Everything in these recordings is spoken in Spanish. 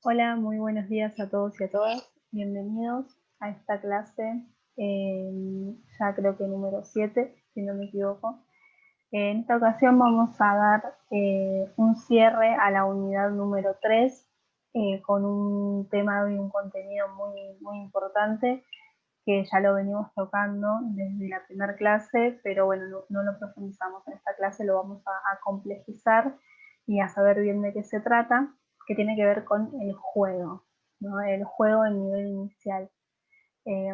Hola, muy buenos días a todos y a todas. Bienvenidos a esta clase, ya creo que número 7, si no me equivoco. En esta ocasión vamos a dar un cierre a la unidad número 3 con un tema y un contenido muy importante que ya lo venimos tocando desde la primera clase, pero bueno, no lo profundizamos en esta clase, lo vamos a complejizar y a saber bien de qué se trata, que tiene que ver con el juego, ¿no? El juego en nivel inicial. Eh,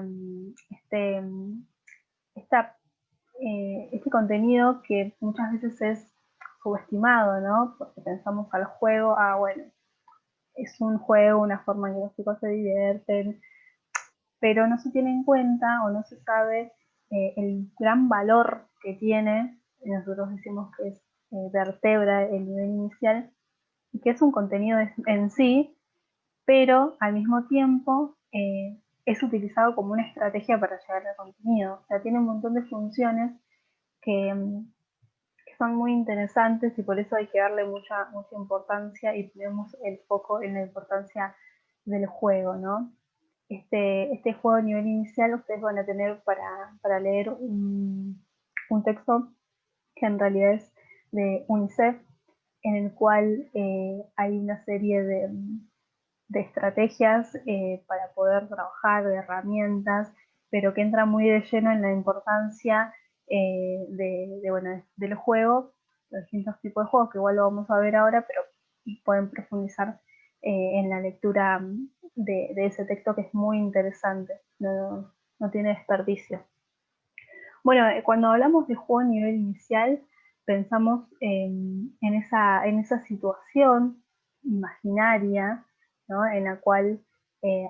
este, este contenido que muchas veces es subestimado, ¿no? Porque pensamos al juego, bueno, es un juego, una forma en que los chicos se divierten, pero no se tiene en cuenta o no se sabe el gran valor que tiene, nosotros decimos que es vertebra el nivel inicial, y que es un contenido en sí, pero al mismo tiempo es utilizado como una estrategia para llegar al contenido. O sea, tiene un montón de funciones que son muy interesantes y por eso hay que darle mucha importancia y ponemos el foco en la importancia del juego, ¿no? Este juego a nivel inicial ustedes van a tener para leer un texto que en realidad es de UNICEF, en el cual hay una serie de estrategias para poder trabajar, de herramientas, pero que entra muy de lleno en la importancia bueno, del juego, los distintos tipos de juegos, que igual lo vamos a ver ahora, pero pueden profundizar en la lectura de ese texto que es muy interesante, no tiene desperdicio. Bueno, cuando hablamos de juego a nivel inicial, pensamos en esa situación imaginaria, ¿no? En la cual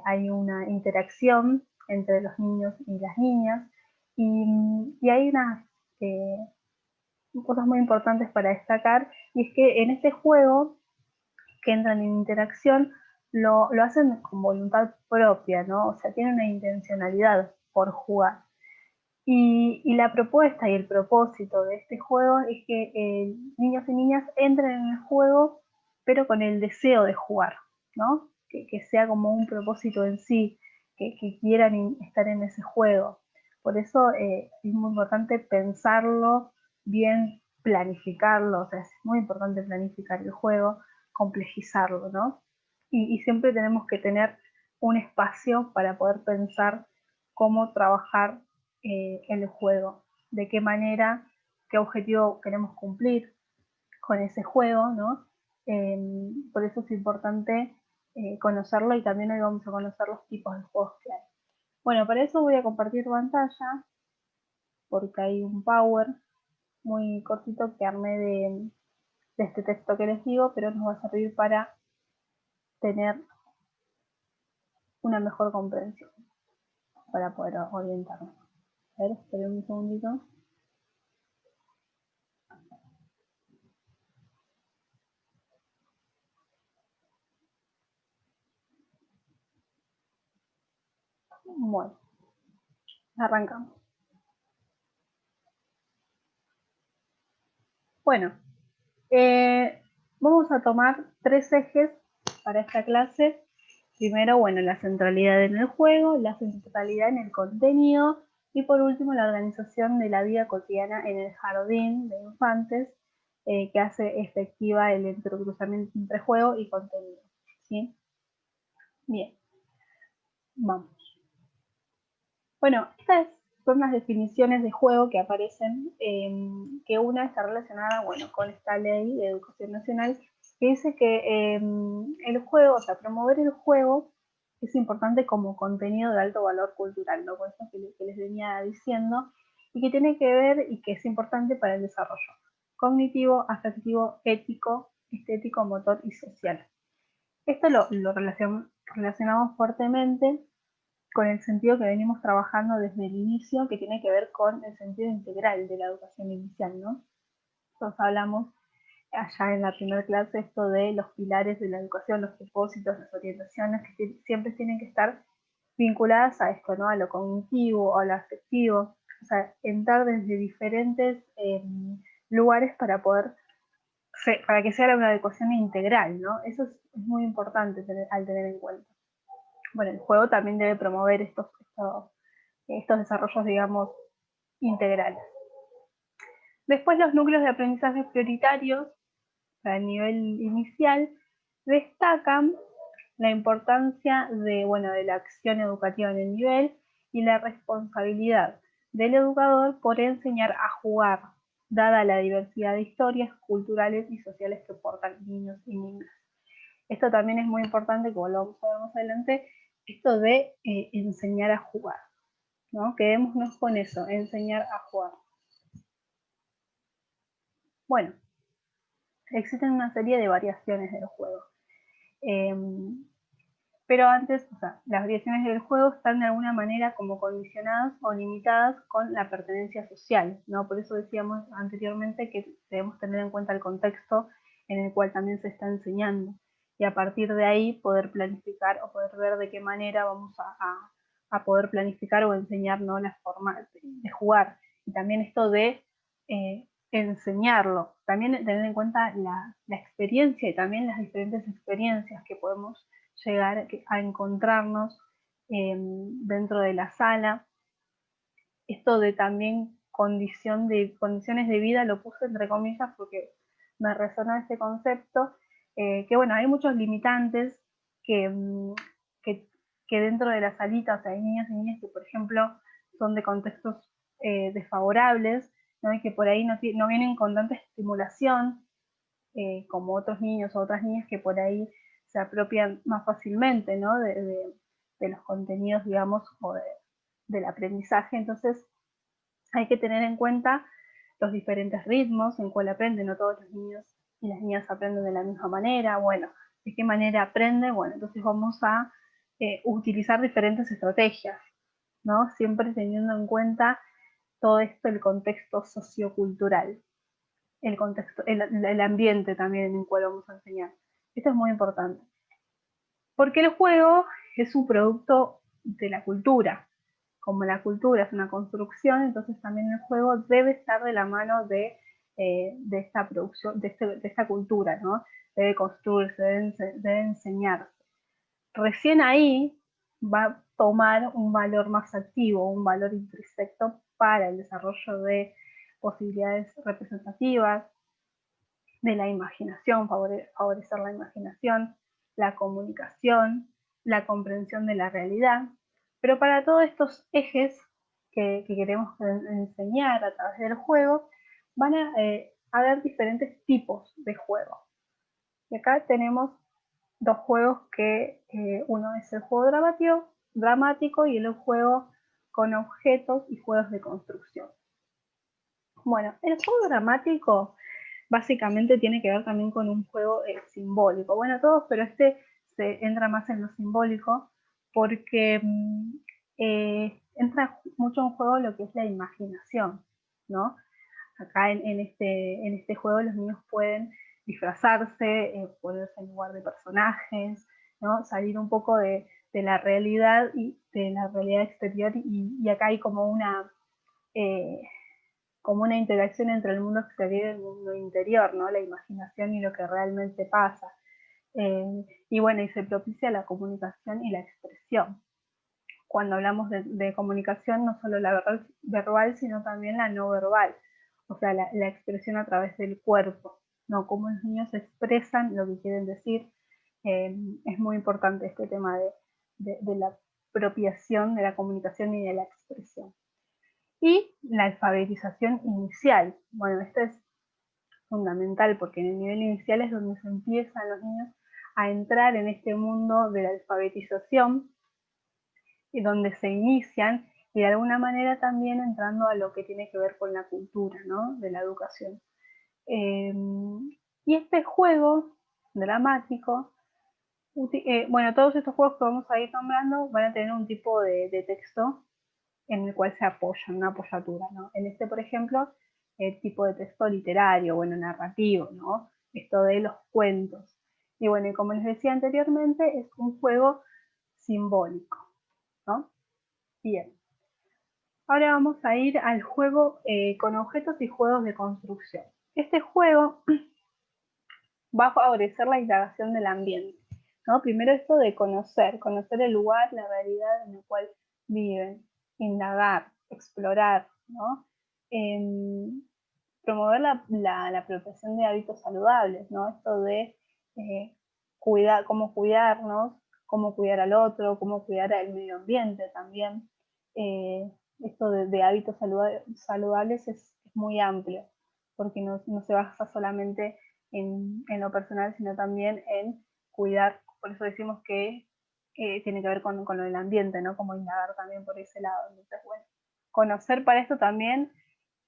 hay una interacción entre los niños y las niñas, y hay unas eh, cosas muy importantes para destacar, y es que en este juego que entran en interacción lo hacen con voluntad propia, ¿no? O sea, tienen una intencionalidad por jugar. Y la propuesta y el propósito de este juego es que niños y niñas entren en el juego, pero con el deseo de jugar, ¿no? Que sea como un propósito en sí, que quieran estar en ese juego. Por eso es muy importante pensarlo bien, planificarlo, o sea, es muy importante planificar el juego, complejizarlo, ¿no? Y siempre tenemos que tener un espacio para poder pensar cómo trabajar el juego, de qué manera, qué objetivo queremos cumplir con ese juego, ¿no? Por eso es importante conocerlo, y también hoy vamos a conocer los tipos de juegos que hay. Bueno, para eso voy a compartir pantalla, porque hay un power muy cortito que armé de este texto que les digo, pero nos va a servir para tener una mejor comprensión, para poder orientarnos. A ver, esperen un segundito. Bueno, arrancamos. Bueno, vamos a tomar tres ejes para esta clase. Primero, bueno, la centralidad en el juego, la centralidad en el contenido y por último la organización de la vida cotidiana en el jardín de infantes que hace efectiva el entrecruzamiento entre juego y contenido. ¿Sí? Bien, vamos. Bueno, estas son las definiciones de juego que aparecen, que una está relacionada, bueno, con esta ley de educación nacional, que dice que el juego, o sea, promover el juego es importante como contenido de alto valor cultural, ¿no? Por eso que les venía diciendo, y que tiene que ver y que es importante para el desarrollo cognitivo, afectivo, ético, estético, motor y social. Esto lo relacionamos fuertemente con el sentido que venimos trabajando desde el inicio, que tiene que ver con el sentido integral de la educación inicial, ¿no? Nosotros hablamos allá en la primera clase esto de los pilares de la educación, los propósitos, las orientaciones, que siempre tienen que estar vinculadas a esto, ¿no? A lo cognitivo, a lo afectivo, o sea, entrar desde diferentes lugares para poder para que sea una adecuación integral, ¿no? Eso es muy importante al tener en cuenta. Bueno, el juego también debe promover estos desarrollos, digamos, integrales. Después, los núcleos de aprendizaje prioritarios para el nivel inicial destacan la importancia de la acción educativa en el nivel y la responsabilidad del educador por enseñar a jugar, dada la diversidad de historias culturales y sociales que portan niños y niñas. Esto también es muy importante, como lo vamos a ver más adelante, esto de enseñar a jugar, ¿no? Quedémonos con eso, enseñar a jugar. Bueno, existen una serie de variaciones del juego. Pero antes, las variaciones del juego están de alguna manera como condicionadas o limitadas con la pertenencia social, ¿no? Por eso decíamos anteriormente que debemos tener en cuenta el contexto en el cual también se está enseñando y a partir de ahí poder planificar o poder ver de qué manera vamos a poder planificar o enseñar, ¿no?, la forma de jugar. Y también esto de enseñarlo, también tener en cuenta la experiencia y también las diferentes experiencias que podemos llegar a encontrarnos dentro de la sala. Esto de también condiciones de vida lo puse entre comillas porque me resonó este concepto, que bueno, hay muchos limitantes que, que, que dentro de la salita, o sea, hay niños y niñas que por ejemplo son de contextos desfavorables, ¿no? Y que por ahí no vienen con tanta estimulación como otros niños o otras niñas que por ahí se apropian más fácilmente, ¿no?, de los contenidos, digamos, o del aprendizaje. Entonces hay que tener en cuenta los diferentes ritmos en cuál aprenden. No todos los niños y las niñas aprenden de la misma manera. Bueno, ¿de qué manera aprenden? Bueno, entonces vamos a utilizar diferentes estrategias, ¿no? Siempre teniendo en cuenta todo esto, el contexto sociocultural, el contexto, el ambiente también en el cual vamos a enseñar. Esto es muy importante. Porque el juego es un producto de la cultura. Como la cultura es una construcción, entonces también el juego debe estar de la mano de esta producción, de esta cultura, ¿no? Debe construirse, debe enseñarse. Recién ahí va a tomar un valor más activo, un valor intrínseco para el desarrollo de posibilidades representativas, de la imaginación, favorecer la imaginación, la comunicación, la comprensión de la realidad. Pero para todos estos ejes que queremos enseñar a través del juego, van a haber diferentes tipos de juego. Y acá tenemos dos juegos que uno es el juego dramático y el juego con objetos y juegos de construcción. Bueno, el juego dramático básicamente tiene que ver también con un juego simbólico. Bueno, todos, pero este se entra más en lo simbólico porque entra mucho en juego lo que es la imaginación, ¿no? Acá en este juego los niños pueden disfrazarse, ponerse en lugar de personajes, ¿no? Salir un poco de la realidad y de la realidad exterior y acá hay como una interacción entre el mundo exterior y el mundo interior, ¿no? La imaginación y lo que realmente pasa. Y bueno, y se propicia la comunicación y la expresión. Cuando hablamos de comunicación, no solo la verbal, sino también la no verbal, o sea, la expresión a través del cuerpo, ¿no? Cómo los niños expresan lo que quieren decir. Es muy importante este tema de la apropiación de la comunicación y de la expresión. Y la alfabetización inicial. Bueno, esto es fundamental porque en el nivel inicial es donde se empiezan los niños a entrar en este mundo de la alfabetización y donde se inician y de alguna manera también entrando a lo que tiene que ver con la cultura, ¿no?, de la educación. Y este juego dramático, bueno, todos estos juegos que vamos a ir nombrando van a tener un tipo de texto en el cual se apoyan, una apoyatura, ¿no? En este, por ejemplo, el tipo de texto literario, bueno, narrativo, ¿no? Esto de los cuentos. Y bueno, y como les decía anteriormente, es un juego simbólico, ¿no? Bien. Ahora vamos a ir al juego con objetos y juegos de construcción. Este juego va a favorecer la indagación del ambiente, ¿no? Primero esto de conocer el lugar, la realidad en la cual viven, indagar, explorar, ¿no? Promover la protección de hábitos saludables, ¿no? Esto de cómo cuidarnos, cómo cuidar al otro, cómo cuidar al medio ambiente también. Esto de hábitos saludables es muy amplio, porque no se basa solamente en lo personal, sino también en cuidar. Por eso decimos que tiene que ver con lo del ambiente, ¿no? Como indagar también por ese lado. Entonces, bueno, conocer para esto también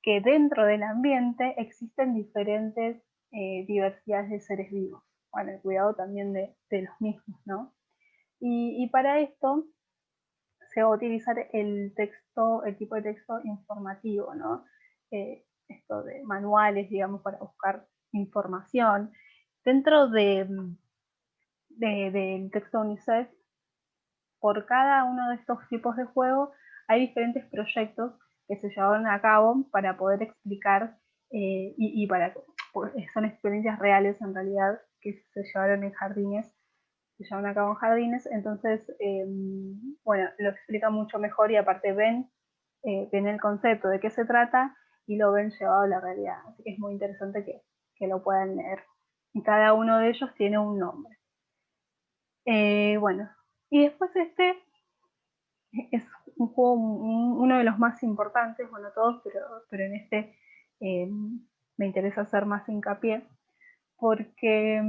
que dentro del ambiente existen diferentes diversidades de seres vivos. Bueno, el cuidado también de los mismos, ¿no? Y para esto se va a utilizar el tipo de texto informativo, ¿no? Esto de manuales, digamos, para buscar información. Dentro del texto UNICEF, por cada uno de estos tipos de juego hay diferentes proyectos que se llevaron a cabo para poder explicar y para, pues, son experiencias reales en realidad que se llevaron en jardines, se llevan a cabo en jardines, entonces, bueno, lo explica mucho mejor y aparte ven el concepto de qué se trata y lo ven llevado a la realidad, así que es muy interesante que lo puedan leer. Y cada uno de ellos tiene un nombre. Bueno, y después este es un juego, uno de los más importantes, bueno, todos, pero en este me interesa hacer más hincapié, porque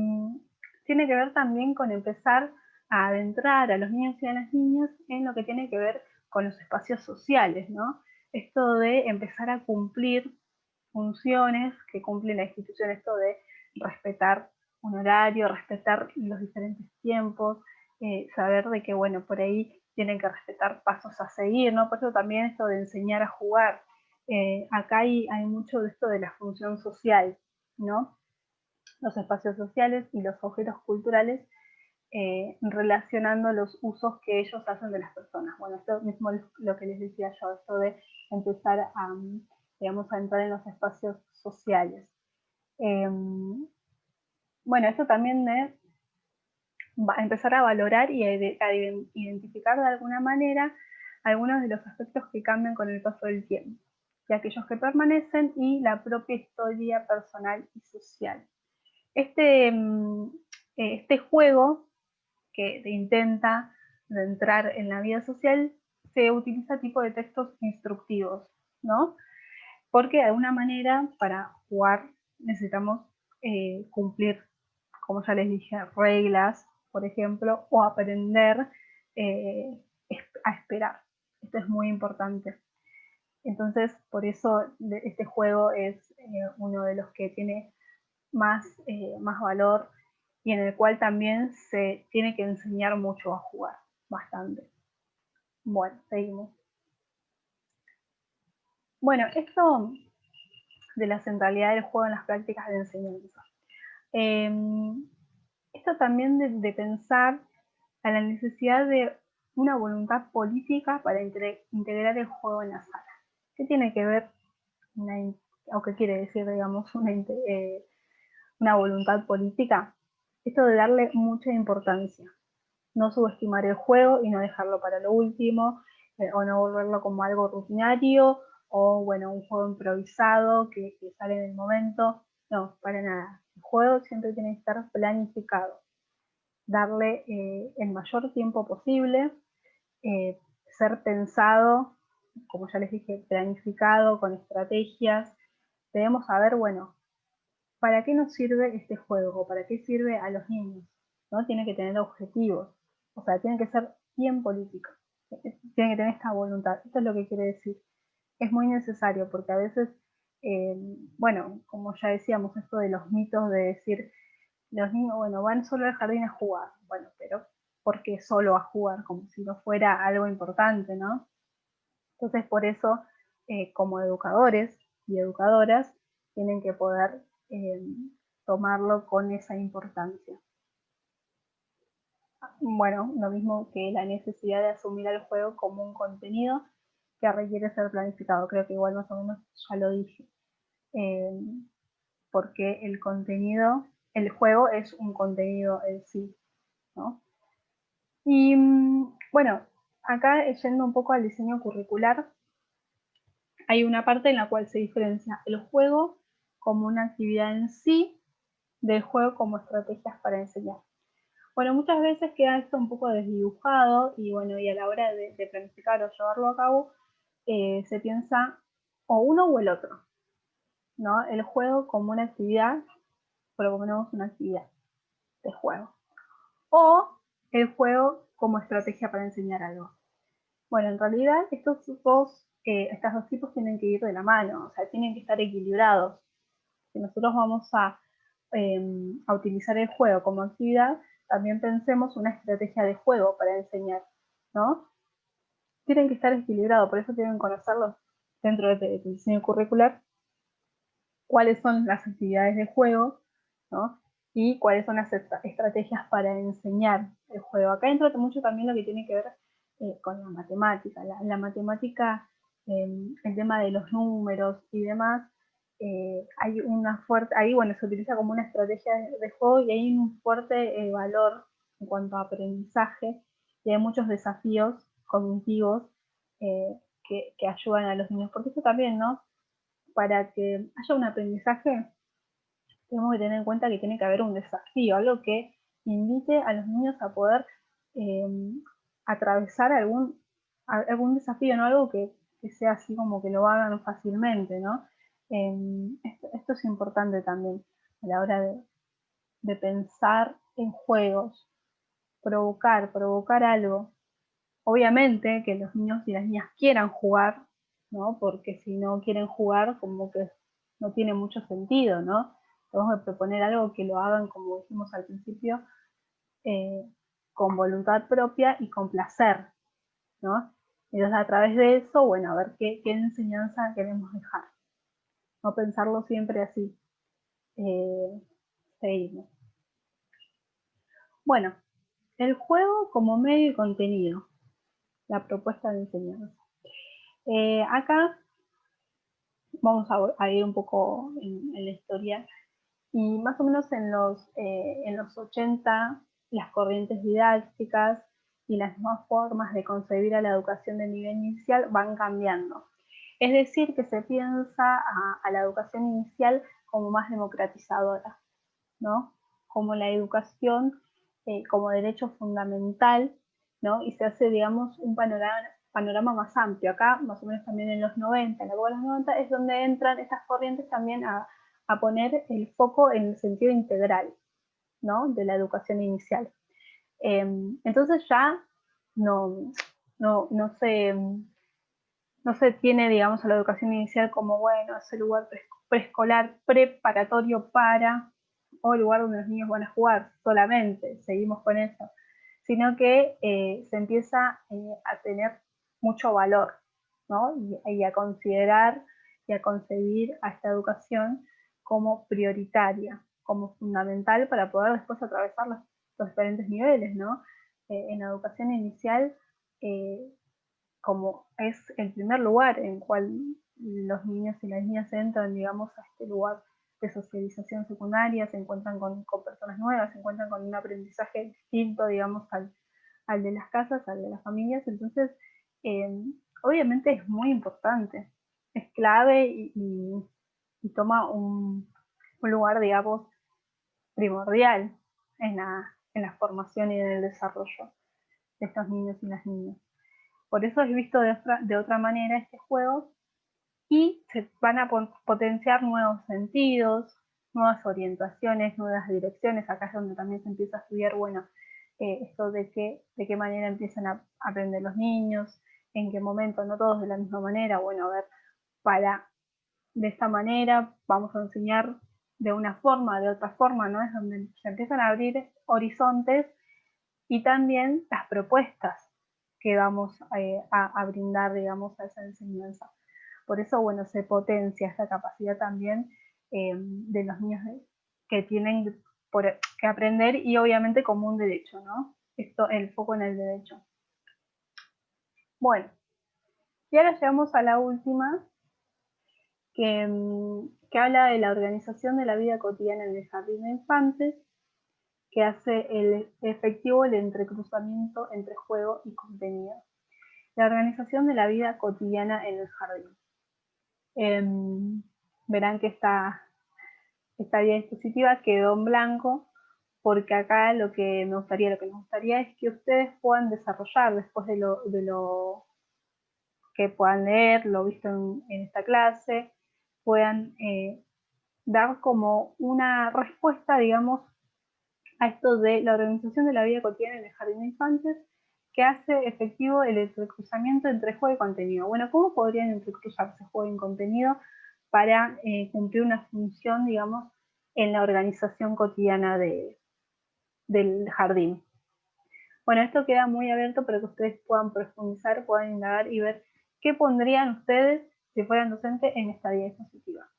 tiene que ver también con empezar a adentrar a los niños y a las niñas en lo que tiene que ver con los espacios sociales, ¿no? Esto de empezar a cumplir funciones que cumple la institución, esto de respetar un horario, respetar los diferentes tiempos, saber de que, bueno, por ahí tienen que respetar pasos a seguir, ¿no? Por eso también esto de enseñar a jugar. Acá hay mucho de esto de la función social, ¿no? Los espacios sociales y los objetos culturales relacionando los usos que ellos hacen de las personas. Bueno, esto mismo es lo que les decía yo, esto de empezar a, digamos, a entrar en los espacios sociales. Bueno, esto también de empezar a valorar y a identificar de alguna manera algunos de los aspectos que cambian con el paso del tiempo, y aquellos que permanecen y la propia historia personal y social. Este juego que intenta entrar en la vida social se utiliza tipo de textos instructivos, ¿no? Porque de alguna manera para jugar necesitamos cumplir, como ya les dije, reglas, por ejemplo, o aprender eh, a esperar. Esto es muy importante. Entonces, por eso este juego es uno de los que tiene más valor y en el cual también se tiene que enseñar mucho a jugar, bastante. Bueno, seguimos. Bueno, esto de la centralidad del juego en las prácticas de enseñanza. Eh, Esto también de pensar a la necesidad de una voluntad política para integrar el juego en la sala. ¿Qué tiene que ver, o qué quiere decir, digamos, una voluntad política? Esto de darle mucha importancia, no subestimar el juego y no dejarlo para lo último, o no volverlo como algo rutinario, o bueno, un juego improvisado que sale en el momento. No, para nada. El juego siempre tiene que estar planificado, darle el mayor tiempo posible, ser pensado, como ya les dije, planificado, con estrategias. Debemos saber, bueno, ¿para qué nos sirve este juego? ¿O para qué sirve a los niños? ¿No? Tiene que tener objetivos. O sea, tiene que ser bien político. Tiene que tener esta voluntad. Esto es lo que quiere decir. Es muy necesario porque a veces, bueno, como ya decíamos, esto de los mitos de decir, los niños, bueno, van solo al jardín a jugar. Bueno, pero ¿por qué solo a jugar? Como si no fuera algo importante, ¿no? Entonces, por eso, como educadores y educadoras, tienen que poder eh, tomarlo con esa importancia. Bueno, lo mismo que la necesidad de asumir el juego como un contenido que requiere ser planificado. Creo que igual más o menos ya lo dije. Porque el contenido el juego es un contenido en sí, ¿no? Y bueno, acá yendo un poco al diseño curricular, hay una parte en la cual se diferencia el juego como una actividad en sí del juego como estrategias para enseñar. Bueno, muchas veces queda esto un poco desdibujado y bueno, y a la hora de planificar o llevarlo a cabo, se piensa o uno o el otro, ¿no? El juego como una actividad, proponemos una actividad de juego, o el juego como estrategia para enseñar algo. Bueno, en realidad estas dos tipos tienen que ir de la mano, o sea, tienen que estar equilibrados. Si nosotros vamos a utilizar el juego como actividad, también pensemos una estrategia de juego para enseñar, ¿no? Tienen que estar equilibrados, por eso tienen que conocerlos dentro del diseño curricular, cuáles son las actividades de juego, ¿no? Y cuáles son las estrategias para enseñar el juego. Acá entra mucho también lo que tiene que ver con la matemática. La matemática, el tema de los números y demás, hay una fuerte, ahí bueno, se utiliza como una estrategia de juego y hay un fuerte valor en cuanto a aprendizaje y hay muchos desafíos cognitivos eh, que ayudan a los niños, porque eso también, ¿no? Para que haya un aprendizaje, tenemos que tener en cuenta que tiene que haber un desafío, algo que invite a los niños a poder eh, atravesar algún desafío, no algo que sea así como que lo hagan fácilmente, ¿no? Esto es importante también a la hora de pensar en juegos, provocar algo. Obviamente que los niños y las niñas quieran jugar, ¿no? Porque si no quieren jugar, como que no tiene mucho sentido, ¿no? Tenemos que proponer algo que lo hagan, como dijimos al principio, eh, con voluntad propia y con placer, ¿no? Entonces, a través de eso, bueno, a ver qué enseñanza queremos dejar. No pensarlo siempre así. Seguimos. Bueno, el juego como medio y contenido. La propuesta de enseñanza. Acá vamos a ir un poco en la historia. Y más o menos en los 80, las corrientes didácticas y las nuevas formas de concebir a la educación de nivel inicial van cambiando. Es decir, que se piensa a la educación inicial como más democratizadora, ¿no? Como la educación como derecho fundamental, ¿no? Y se hace, digamos, un panorama más amplio. Acá, más o menos también en los 90, en la época de los 90, es donde entran estas corrientes también a poner el foco en el sentido integral, ¿no? De la educación inicial. Entonces ya no, no se tiene, digamos, a la educación inicial como, bueno, ese lugar preescolar, preparatorio para, o lugar donde los niños van a jugar solamente, seguimos con eso, sino que se empieza a tener mucho valor, ¿no? Y a considerar y a concebir a esta educación como prioritaria, como fundamental para poder después atravesar los diferentes niveles, ¿no? En la educación inicial, eh, como es el primer lugar en el cual los niños y las niñas entran, digamos, a este lugar de socialización secundaria, se encuentran con personas nuevas, se encuentran con un aprendizaje distinto, digamos, al de las casas, al de las familias. Entonces, eh, obviamente es muy importante, es clave y toma un lugar, digamos, primordial en la formación y en el desarrollo de estos niños y las niñas. Por eso es visto de otra manera este juego y se van a potenciar nuevos sentidos, nuevas orientaciones, nuevas direcciones. Acá es donde también se empieza a estudiar, bueno, esto de qué manera empiezan a aprender los niños, en qué momento, no todos de la misma manera. Bueno, a ver, de esta manera vamos a enseñar de una forma, de otra forma, ¿no? Es donde se empiezan a abrir horizontes y también las propuestas que vamos a brindar, digamos, a esa enseñanza. Por eso, bueno, se potencia esta capacidad también de los niños que tienen que aprender y obviamente como un derecho, ¿no? Esto, el foco en el derecho. Bueno, y ahora llegamos a la última, que habla de la organización de la vida cotidiana en el jardín de infantes, que hace efectivo el entrecruzamiento entre juego y contenido. La organización de la vida cotidiana en el jardín. Verán que esta diapositiva quedó en blanco porque acá lo que nos gustaría es que ustedes puedan desarrollar después de lo que puedan leer, lo visto en esta clase, puedan dar como una respuesta, digamos, a esto de la organización de la vida cotidiana en el jardín de infantes, que hace efectivo el entrecruzamiento entre juego y contenido. Bueno, ¿cómo podrían entrecruzarse juego y contenido para cumplir una función, digamos, en la organización cotidiana del jardín? Bueno, esto queda muy abierto para que ustedes puedan profundizar, puedan indagar y ver qué pondrían ustedes si fueran docentes en esta diapositiva.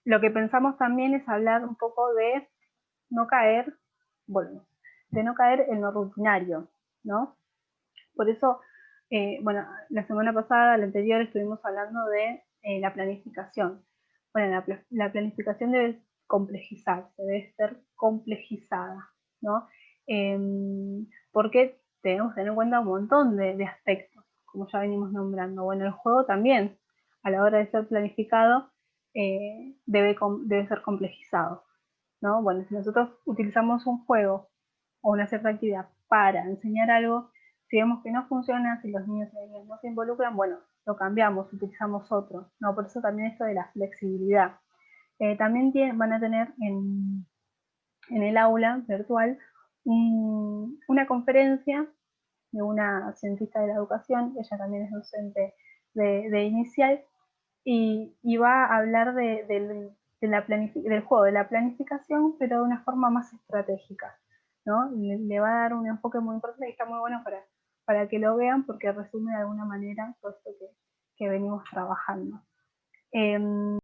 Lo que pensamos también es hablar un poco de no caer, bueno, de no caer en lo rutinario, ¿no? Por eso, bueno, la semana pasada, la anterior, estuvimos hablando de la planificación. Bueno, la planificación debe complejizarse, debe ser complejizada, ¿no? Porque tenemos que tener en cuenta un montón de aspectos, como ya venimos nombrando. Bueno, el juego también, a la hora de ser planificado, debe ser complejizado, ¿no? Bueno, si nosotros utilizamos un juego o una cierta actividad para enseñar algo, si vemos que no funciona, si los niños y las niñas no se involucran, bueno, lo cambiamos, utilizamos otro, ¿no? Por eso también esto de la flexibilidad. También van a tener en el aula virtual una conferencia de una cientista de la educación, ella también es docente de inicial, y va a hablar del juego, de la planificación, pero de una forma más estratégica, ¿no? Le va a dar un enfoque muy importante y está muy bueno para que lo vean porque resume de alguna manera todo esto que venimos trabajando.